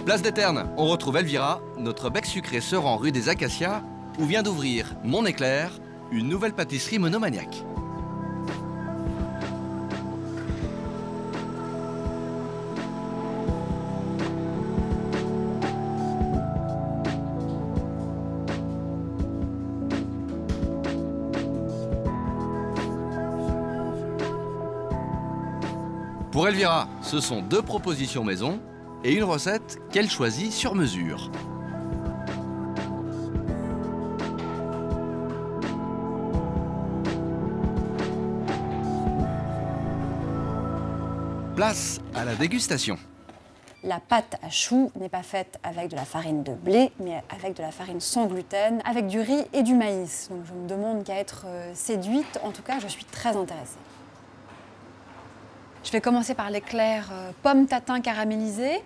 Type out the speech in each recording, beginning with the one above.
Place des Ternes, on retrouve Elvira, notre bec sucré se rend rue des Acacias, où vient d'ouvrir Mon Éclair, une nouvelle pâtisserie monomaniaque. Pour Elvira, ce sont 2 propositions maison et une recette qu'elle choisit sur mesure. Place à la dégustation. La pâte à choux n'est pas faite avec de la farine de blé, mais avec de la farine sans gluten, avec du riz et du maïs. Donc je ne me demande qu'à être séduite. En tout cas, je suis très intéressée. Je vais commencer par l'éclair pomme tatin caramélisé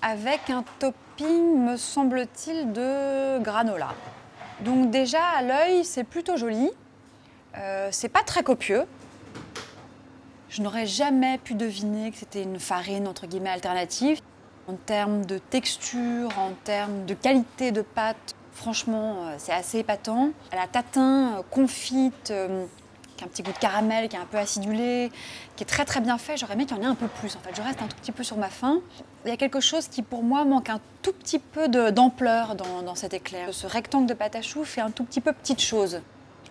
avec un topping, me semble-t-il, de granola. Donc déjà, à l'œil, c'est plutôt joli. C'est pas très copieux. Je n'aurais jamais pu deviner que c'était une farine, entre guillemets, alternative. En termes de texture, en termes de qualité de pâte, franchement, c'est assez épatant. La tatin confite, qui a un petit goût de caramel, qui est un peu acidulé, qui est très très bien fait. J'aurais aimé qu'il y en ait un peu plus. En fait, je reste un tout petit peu sur ma faim. Il y a quelque chose qui, pour moi, manque un tout petit peu d'ampleur dans cet éclair. Ce rectangle de pâte à choux fait un tout petit peu petite chose.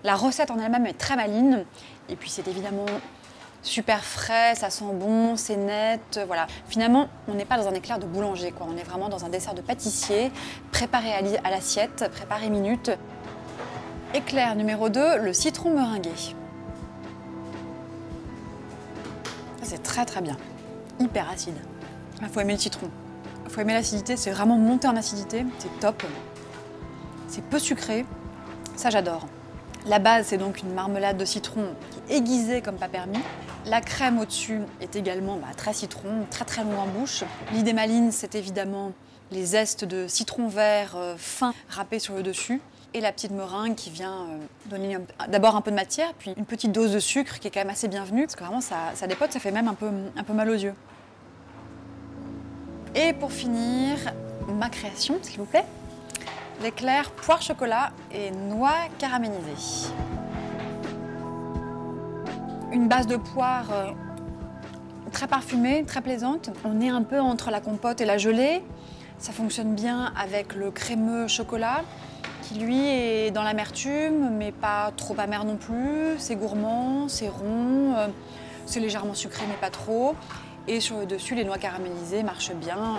La recette en elle-même est très maligne. Et puis, c'est évidemment super frais, ça sent bon, c'est net. Voilà. Finalement, on n'est pas dans un éclair de boulanger, quoi. On est vraiment dans un dessert de pâtissier, préparé à l'assiette, préparé minute. Éclair numéro 2, le citron meringué. C'est très très bien, hyper acide. Il faut aimer le citron, il faut aimer l'acidité, c'est vraiment monté en acidité, c'est top. C'est peu sucré, ça j'adore. La base, c'est donc une marmelade de citron qui est aiguisée comme pas permis. La crème au-dessus est également très citron, très très long en bouche. L'idée maligne, c'est évidemment les zestes de citron vert fin râpés sur le dessus. Et la petite meringue qui vient donner d'abord un peu de matière, puis une petite dose de sucre qui est quand même assez bienvenue, parce que vraiment ça dépote, ça fait même un peu mal aux yeux. Et pour finir, ma création, s'il vous plaît, l'éclair poire chocolat et noix caramélisée. Une base de poire très parfumée, très plaisante. On est un peu entre la compote et la gelée. Ça fonctionne bien avec le crémeux chocolat, qui lui est dans l'amertume, mais pas trop amer non plus. C'est gourmand, c'est rond, c'est légèrement sucré, mais pas trop. Et sur le dessus, les noix caramélisées marchent bien.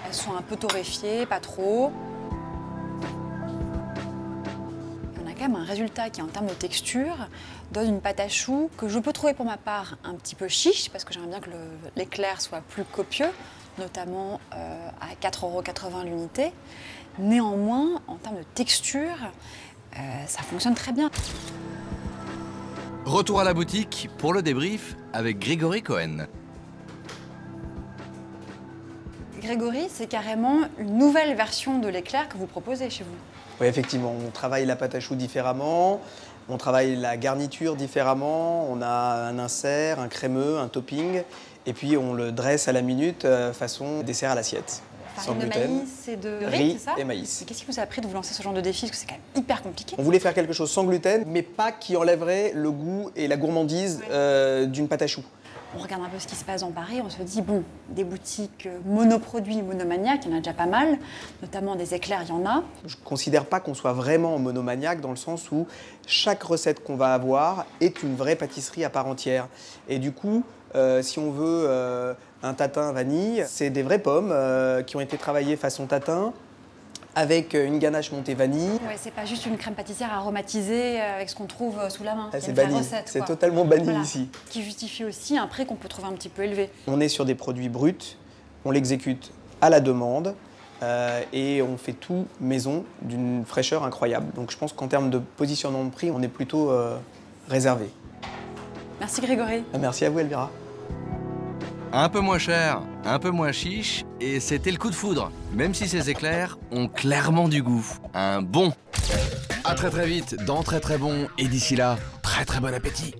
Elles sont un peu torréfiées, pas trop. On a quand même un résultat qui, en termes de texture, donne une pâte à choux que je peux trouver pour ma part un petit peu chiche, parce que j'aimerais bien que l'éclair soit plus copieux, notamment à 4,80 € l'unité. Néanmoins, en termes de texture, ça fonctionne très bien. Retour à la boutique pour le débrief avec Grégory Cohen. Grégory, c'est carrément une nouvelle version de l'éclair que vous proposez chez vous. Oui, effectivement, on travaille la pâte à choux différemment, on travaille la garniture différemment, on a un insert, un crémeux, un topping, et puis on le dresse à la minute façon dessert à l'assiette. Sans Farine de gluten, maïs et de riz, c'est ça? et maïs. Qu'est-ce qui vous a appris de vous lancer ce genre de défi? Parce que c'est quand même hyper compliqué. On voulait faire quelque chose sans gluten, mais pas qui enlèverait le goût et la gourmandise d'une pâte à choux. On regarde un peu ce qui se passe dans Paris, on se dit, bon, des boutiques monoproduits, monomaniaques, il y en a déjà pas mal, notamment des éclairs, il y en a. Je ne considère pas qu'on soit vraiment monomaniaque dans le sens où chaque recette qu'on va avoir est une vraie pâtisserie à part entière. Et du coup, si on veut un tatin vanille, c'est des vraies pommes qui ont été travaillées façon tatin, avec une ganache montée vanille. Ouais, c'est pas juste une crème pâtissière aromatisée avec ce qu'on trouve sous la main. C'est banni, c'est totalement banni ici. Qui justifie aussi un prix qu'on peut trouver un petit peu élevé. On est sur des produits bruts, on l'exécute à la demande et on fait tout maison d'une fraîcheur incroyable. Donc je pense qu'en termes de positionnement de prix, on est plutôt réservé. Merci Grégory. Merci à vous Elvira. Un peu moins cher, un peu moins chiche, et c'était le coup de foudre. Même si ces éclairs ont clairement du goût. Un bon. À très vite dans Très Très Bon, et d'ici là, très très bon appétit.